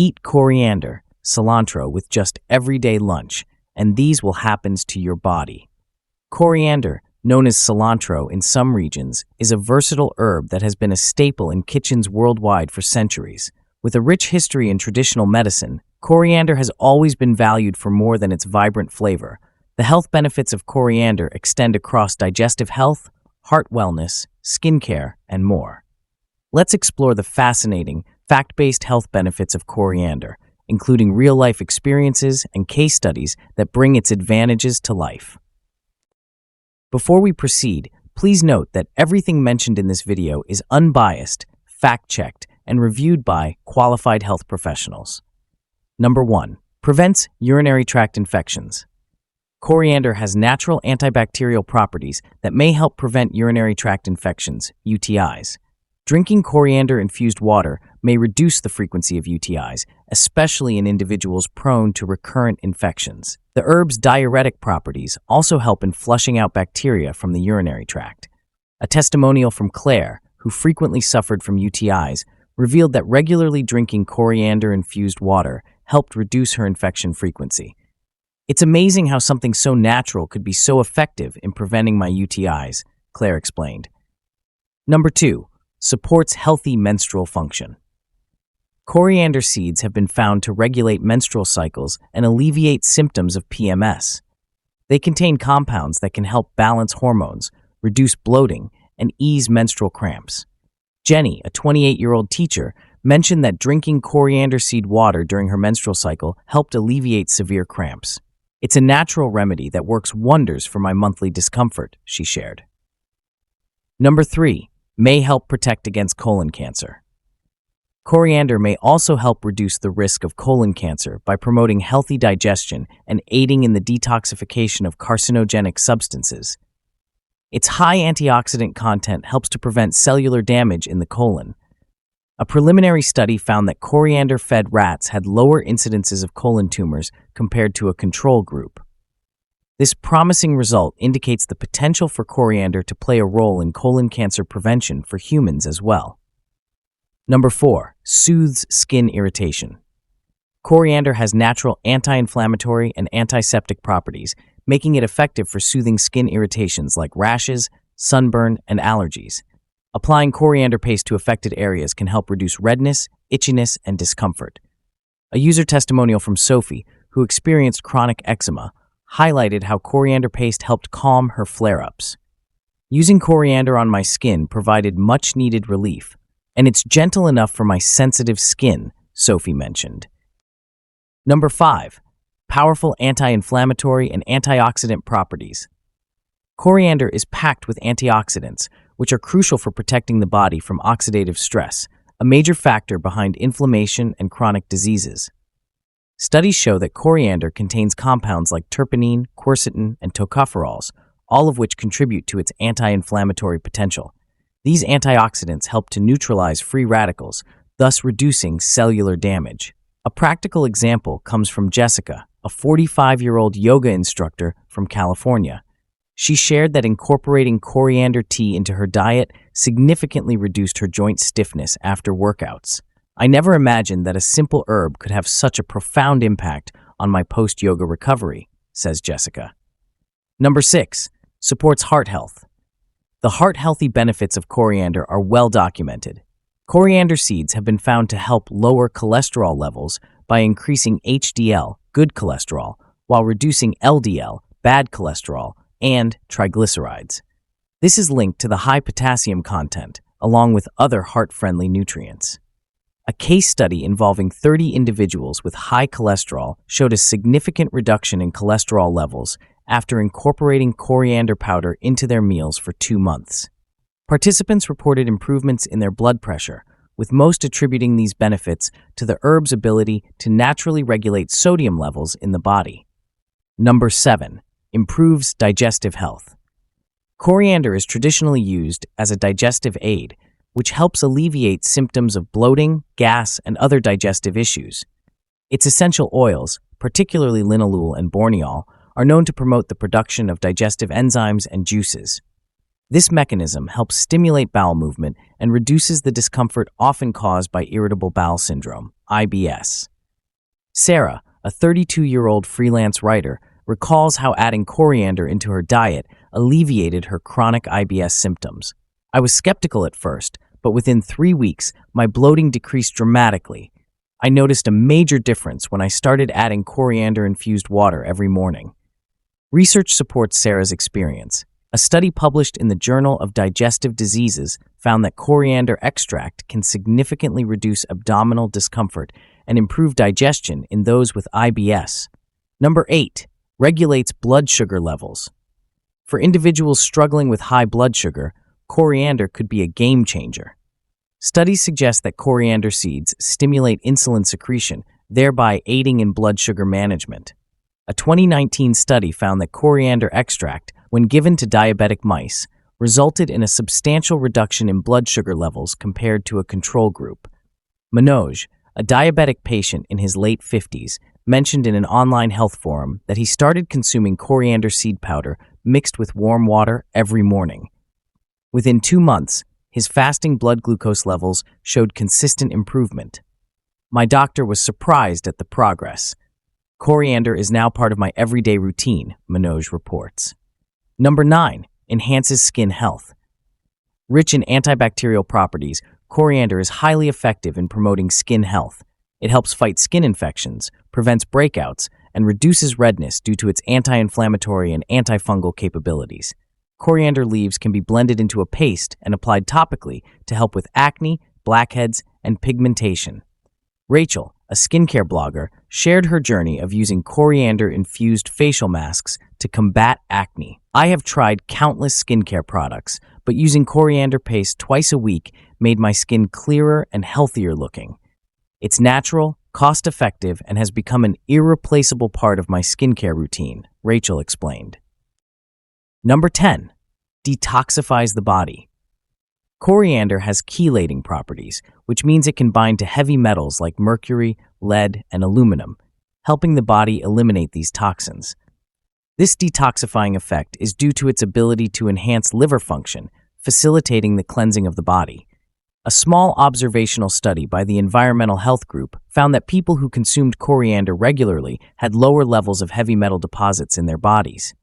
Eat coriander, cilantro with just everyday lunch, and these will happen to your body. Coriander, known as cilantro in some regions, is a versatile herb that has been a staple in kitchens worldwide for centuries. With a rich history in traditional medicine, coriander has always been valued for more than its vibrant flavor. The health benefits of coriander extend across digestive health, heart wellness, skincare, and more. Let's explore the fascinating, fact-based health benefits of coriander, including real-life experiences and case studies that bring its advantages to life. Before we proceed, please note that everything mentioned in this video is unbiased, fact-checked, and reviewed by qualified health professionals. Number 1. Prevents urinary tract infections. Coriander has natural antibacterial properties that may help prevent urinary tract infections, UTIs. Drinking coriander-infused water may reduce the frequency of UTIs, especially in individuals prone to recurrent infections. The herb's diuretic properties also help in flushing out bacteria from the urinary tract. A testimonial from Claire, who frequently suffered from UTIs, revealed that regularly drinking coriander-infused water helped reduce her infection frequency. It's amazing how something so natural could be so effective in preventing my UTIs, Claire explained. Number 2. Supports healthy menstrual function. Coriander seeds have been found to regulate menstrual cycles and alleviate symptoms of PMS. They contain compounds that can help balance hormones, reduce bloating, and ease menstrual cramps. Jenny, a 28-year-old teacher, mentioned that drinking coriander seed water during her menstrual cycle helped alleviate severe cramps. It's a natural remedy that works wonders for my monthly discomfort, she shared. Number 3. May help protect against colon cancer. Coriander may also help reduce the risk of colon cancer by promoting healthy digestion and aiding in the detoxification of carcinogenic substances. Its high antioxidant content helps to prevent cellular damage in the colon. A preliminary study found that coriander-fed rats had lower incidences of colon tumors compared to a control group. This promising result indicates the potential for coriander to play a role in colon cancer prevention for humans as well. Number 4. Soothes skin irritation. Coriander has natural anti-inflammatory and antiseptic properties, making it effective for soothing skin irritations like rashes, sunburn, and allergies. Applying coriander paste to affected areas can help reduce redness, itchiness, and discomfort. A user testimonial from Sophie, who experienced chronic eczema, highlighted how coriander paste helped calm her flare-ups. Using coriander on my skin provided much-needed relief, and it's gentle enough for my sensitive skin, Sophie mentioned. Number 5. Powerful anti-inflammatory and antioxidant properties. Coriander is packed with antioxidants, which are crucial for protecting the body from oxidative stress, a major factor behind inflammation and chronic diseases. Studies show that coriander contains compounds like terpenine, quercetin, and tocopherols, all of which contribute to its anti-inflammatory potential. These antioxidants help to neutralize free radicals, thus reducing cellular damage. A practical example comes from Jessica, a 45-year-old yoga instructor from California. She shared that incorporating coriander tea into her diet significantly reduced her joint stiffness after workouts. I never imagined that a simple herb could have such a profound impact on my post-yoga recovery, says Jessica. Number 6. Supports heart health. The heart-healthy benefits of coriander are well documented. Coriander seeds have been found to help lower cholesterol levels by increasing HDL, good cholesterol, while reducing LDL, bad cholesterol, and triglycerides. This is linked to the high potassium content, along with other heart-friendly nutrients. A case study involving 30 individuals with high cholesterol showed a significant reduction in cholesterol levels after incorporating coriander powder into their meals for 2 months. Participants reported improvements in their blood pressure, with most attributing these benefits to the herb's ability to naturally regulate sodium levels in the body. Number 7. Improves digestive health. Coriander is traditionally used as a digestive aid, which helps alleviate symptoms of bloating, gas, and other digestive issues. Its essential oils, particularly linalool and borneol, are known to promote the production of digestive enzymes and juices. This mechanism helps stimulate bowel movement and reduces the discomfort often caused by irritable bowel syndrome, IBS. Sarah, a 32-year-old freelance writer, recalls how adding coriander into her diet alleviated her chronic IBS symptoms. I was skeptical at first, but within 3 weeks, my bloating decreased dramatically. I noticed a major difference when I started adding coriander-infused water every morning. Research supports Sarah's experience. A study published in the Journal of Digestive Diseases found that coriander extract can significantly reduce abdominal discomfort and improve digestion in those with IBS. Number 8. Regulates blood sugar levels. For individuals struggling with high blood sugar, coriander could be a game changer. Studies suggest that coriander seeds stimulate insulin secretion, thereby aiding in blood sugar management. A 2019 study found that coriander extract, when given to diabetic mice, resulted in a substantial reduction in blood sugar levels compared to a control group. Manoj, a diabetic patient in his late 50s, mentioned in an online health forum that he started consuming coriander seed powder mixed with warm water every morning. Within 2 months, his fasting blood glucose levels showed consistent improvement. My doctor was surprised at the progress. Coriander is now part of my everyday routine, Manoj reports. Number 9. Enhances skin health. Rich in antibacterial properties, coriander is highly effective in promoting skin health. It helps fight skin infections, prevents breakouts, and reduces redness due to its anti-inflammatory and antifungal capabilities. Coriander leaves can be blended into a paste and applied topically to help with acne, blackheads, and pigmentation. Rachel, a skincare blogger, shared her journey of using coriander-infused facial masks to combat acne. I have tried countless skincare products, but using coriander paste twice a week made my skin clearer and healthier looking. It's natural, cost-effective, and has become an irreplaceable part of my skincare routine, Rachel explained. Number 10. Detoxifies the body. Coriander has chelating properties, which means it can bind to heavy metals like mercury, lead, and aluminum, helping the body eliminate these toxins. This detoxifying effect is due to its ability to enhance liver function, facilitating the cleansing of the body. A small observational study by the Environmental Health Group found that people who consumed coriander regularly had lower levels of heavy metal deposits in their bodies.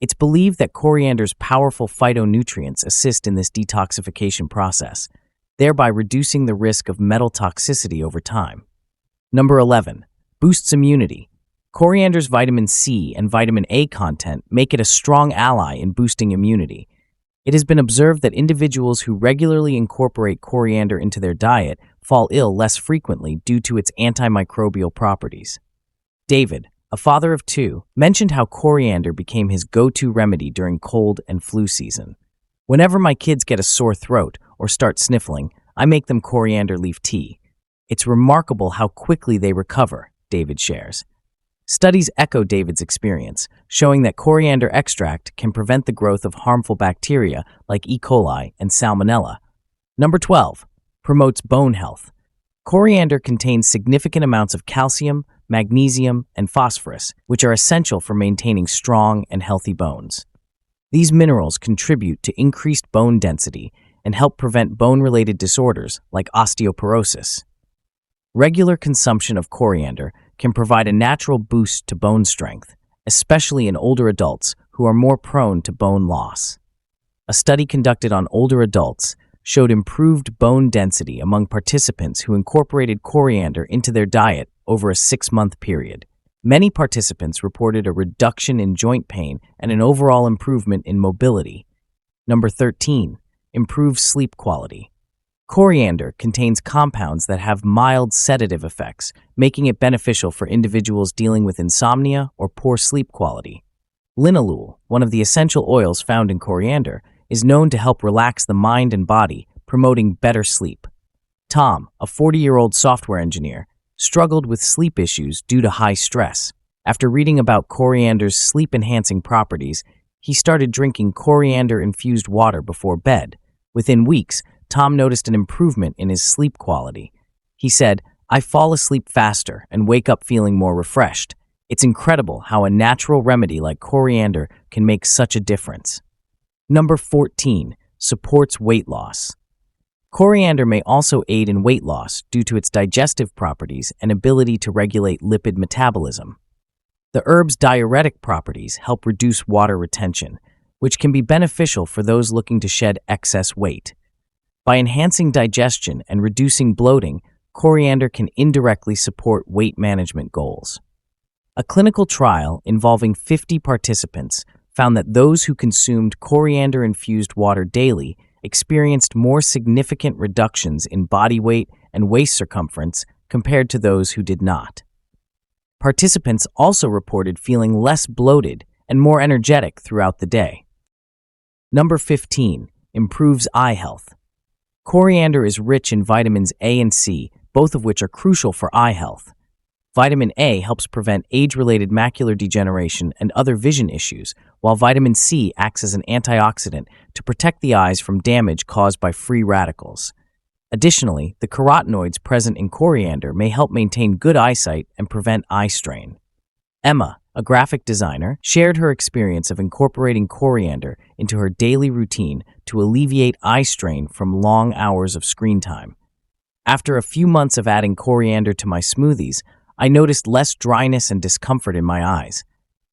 It's believed that coriander's powerful phytonutrients assist in this detoxification process, thereby reducing the risk of metal toxicity over time. Number 11. Boosts immunity. Coriander's vitamin C and vitamin A content make it a strong ally in boosting immunity. It has been observed that individuals who regularly incorporate coriander into their diet fall ill less frequently due to its antimicrobial properties. David, a father of 2, mentioned how coriander became his go-to remedy during cold and flu season. Whenever my kids get a sore throat or start sniffling, I make them coriander leaf tea. It's remarkable how quickly they recover, David shares. Studies echo David's experience, showing that coriander extract can prevent the growth of harmful bacteria like E. coli and Salmonella. Number 12. Promotes bone health. Coriander contains significant amounts of calcium, magnesium, and phosphorus, which are essential for maintaining strong and healthy bones. These minerals contribute to increased bone density and help prevent bone-related disorders like osteoporosis. Regular consumption of coriander can provide a natural boost to bone strength, especially in older adults who are more prone to bone loss. A study conducted on older adults showed improved bone density among participants who incorporated coriander into their diet over a 6-month period. Many participants reported a reduction in joint pain and an overall improvement in mobility. Number 13. Improves sleep quality. Coriander contains compounds that have mild sedative effects, making it beneficial for individuals dealing with insomnia or poor sleep quality. Linalool, one of the essential oils found in coriander, is known to help relax the mind and body, promoting better sleep. Tom, a 40-year-old software engineer, struggled with sleep issues due to high stress. After reading about coriander's sleep-enhancing properties, he started drinking coriander-infused water before bed. Within weeks, Tom noticed an improvement in his sleep quality. He said, "I fall asleep faster and wake up feeling more refreshed. It's incredible how a natural remedy like coriander can make such a difference." Number 14. Supports weight loss. Coriander may also aid in weight loss due to its digestive properties and ability to regulate lipid metabolism. The herb's diuretic properties help reduce water retention, which can be beneficial for those looking to shed excess weight. By enhancing digestion and reducing bloating, coriander can indirectly support weight management goals. A clinical trial involving 50 participants found that those who consumed coriander-infused water daily experienced more significant reductions in body weight and waist circumference compared to those who did not. Participants also reported feeling less bloated and more energetic throughout the day. Number 15. Improves eye health. Coriander is rich in vitamins A and C, both of which are crucial for eye health. Vitamin A helps prevent age-related macular degeneration and other vision issues, while vitamin C acts as an antioxidant to protect the eyes from damage caused by free radicals. Additionally, the carotenoids present in coriander may help maintain good eyesight and prevent eye strain. Emma, a graphic designer, shared her experience of incorporating coriander into her daily routine to alleviate eye strain from long hours of screen time. After a few months of adding coriander to my smoothies, I noticed less dryness and discomfort in my eyes.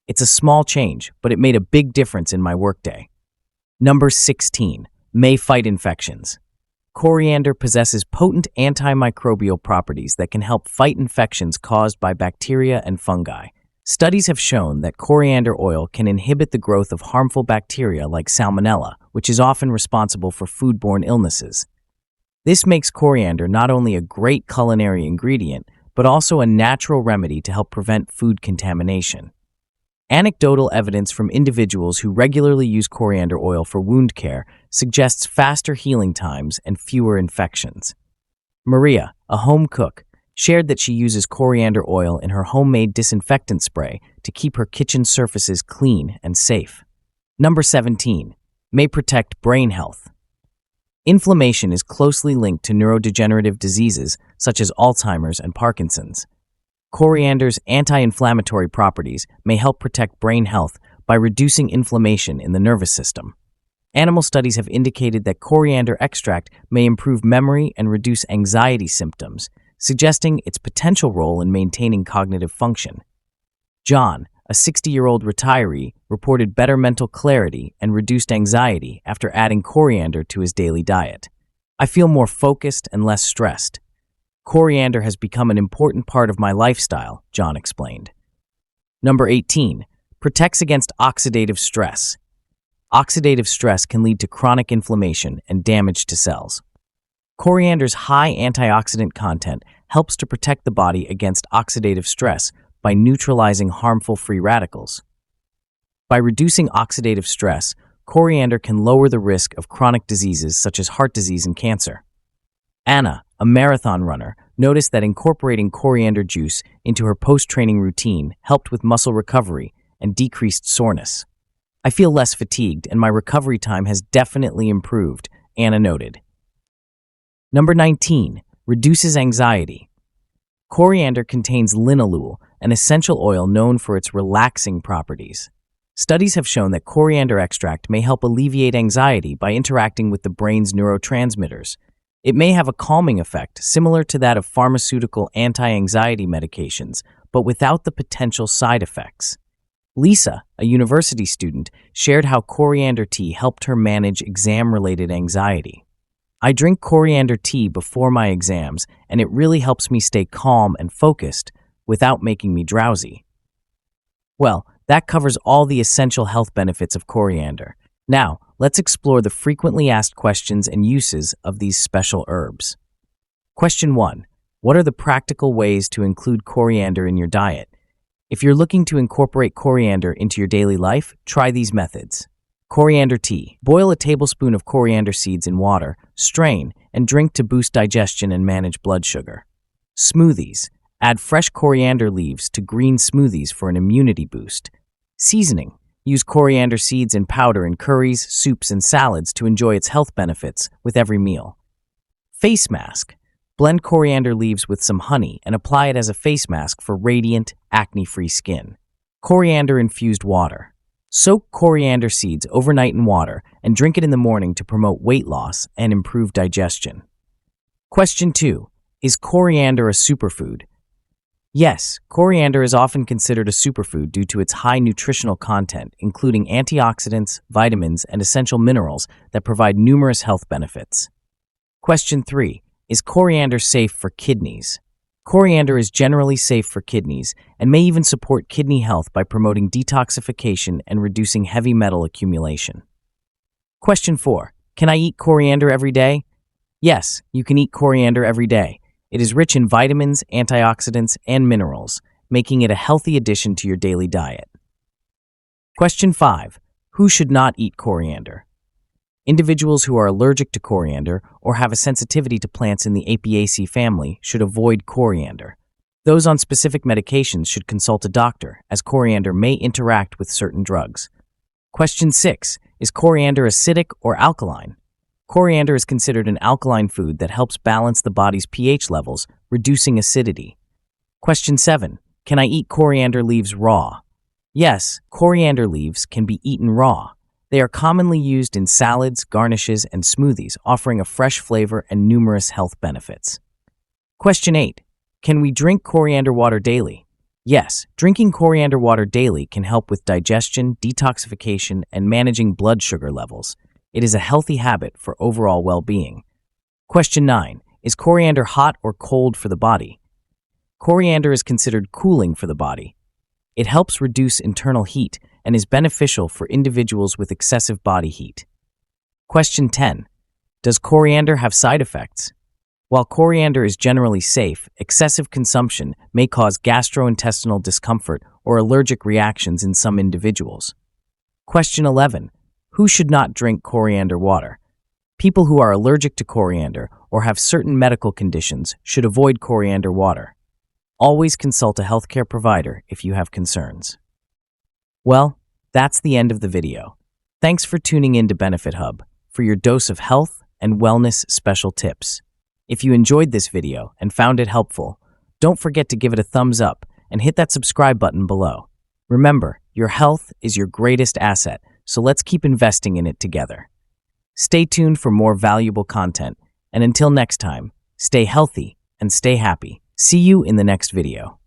It's a small change, but it made a big difference in my workday. Number 16. May fight infections. Coriander possesses potent antimicrobial properties that can help fight infections caused by bacteria and fungi. Studies have shown that coriander oil can inhibit the growth of harmful bacteria like Salmonella, which is often responsible for foodborne illnesses. This makes coriander not only a great culinary ingredient, but also a natural remedy to help prevent food contamination. Anecdotal evidence from individuals who regularly use coriander oil for wound care suggests faster healing times and fewer infections. Maria, a home cook, shared that she uses coriander oil in her homemade disinfectant spray to keep her kitchen surfaces clean and safe. Number 17. May protect brain health. Inflammation is closely linked to neurodegenerative diseases such as Alzheimer's and Parkinson's. Coriander's anti-inflammatory properties may help protect brain health by reducing inflammation in the nervous system. Animal studies have indicated that coriander extract may improve memory and reduce anxiety symptoms, suggesting its potential role in maintaining cognitive function. John, a 60-year-old retiree, reported better mental clarity and reduced anxiety after adding coriander to his daily diet. I feel more focused and less stressed. Coriander has become an important part of my lifestyle, John explained. Number 18. Protects against oxidative stress. Oxidative stress can lead to chronic inflammation and damage to cells. Coriander's high antioxidant content helps to protect the body against oxidative stress by neutralizing harmful free radicals. By reducing oxidative stress, coriander can lower the risk of chronic diseases such as heart disease and cancer. Anna, a marathon runner, noticed that incorporating coriander juice into her post-training routine helped with muscle recovery and decreased soreness. I feel less fatigued and my recovery time has definitely improved, Anna noted. Number 19. Reduces anxiety. Coriander contains linalool, an essential oil known for its relaxing properties. Studies have shown that coriander extract may help alleviate anxiety by interacting with the brain's neurotransmitters. It may have a calming effect similar to that of pharmaceutical anti-anxiety medications, but without the potential side effects. Lisa, a university student, shared how coriander tea helped her manage exam-related anxiety. I drink coriander tea before my exams, and it really helps me stay calm and focused without making me drowsy. Well, that covers all the essential health benefits of coriander. Now, let's explore the frequently asked questions and uses of these special herbs. Question 1. What are the practical ways to include coriander in your diet? If you're looking to incorporate coriander into your daily life, try these methods. Coriander tea. Boil a tablespoon of coriander seeds in water, strain, and drink to boost digestion and manage blood sugar. Smoothies. Add fresh coriander leaves to green smoothies for an immunity boost. Seasoning. Use coriander seeds in powder in curries, soups, and salads to enjoy its health benefits with every meal. Face mask. Blend coriander leaves with some honey and apply it as a face mask for radiant, acne-free skin. Coriander-infused water. Soak coriander seeds overnight in water and drink it in the morning to promote weight loss and improve digestion. Question 2. Is coriander a superfood? Yes, coriander is often considered a superfood due to its high nutritional content, including antioxidants, vitamins, and essential minerals that provide numerous health benefits. Question 3. Is coriander safe for kidneys? Coriander is generally safe for kidneys and may even support kidney health by promoting detoxification and reducing heavy metal accumulation. Question 4. Can I eat coriander every day? Yes, you can eat coriander every day. It is rich in vitamins, antioxidants, and minerals, making it a healthy addition to your daily diet. Question 5. Who should not eat coriander? Individuals who are allergic to coriander or have a sensitivity to plants in the Apiaceae family should avoid coriander. Those on specific medications should consult a doctor, as coriander may interact with certain drugs. Question 6. Is coriander acidic or alkaline? Coriander is considered an alkaline food that helps balance the body's pH levels, reducing acidity. Question 7. Can I eat coriander leaves raw? Yes, coriander leaves can be eaten raw. They are commonly used in salads, garnishes, and smoothies, offering a fresh flavor and numerous health benefits. Question 8. Can we drink coriander water daily? Yes, drinking coriander water daily can help with digestion, detoxification, and managing blood sugar levels. It is a healthy habit for overall well-being. Question 9. Is coriander hot or cold for the body? Coriander is considered cooling for the body. It helps reduce internal heat and is beneficial for individuals with excessive body heat. Question 10. Does coriander have side effects? While coriander is generally safe, excessive consumption may cause gastrointestinal discomfort or allergic reactions in some individuals. Question 11. Who should not drink coriander water? People who are allergic to coriander or have certain medical conditions should avoid coriander water. Always consult a healthcare provider if you have concerns. Well, that's the end of the video. Thanks for tuning in to Benefit Hub for your dose of health and wellness special tips. If you enjoyed this video and found it helpful, don't forget to give it a thumbs up and hit that subscribe button below. Remember, your health is your greatest asset, so let's keep investing in it together. Stay tuned for more valuable content, and until next time, stay healthy and stay happy. See you in the next video.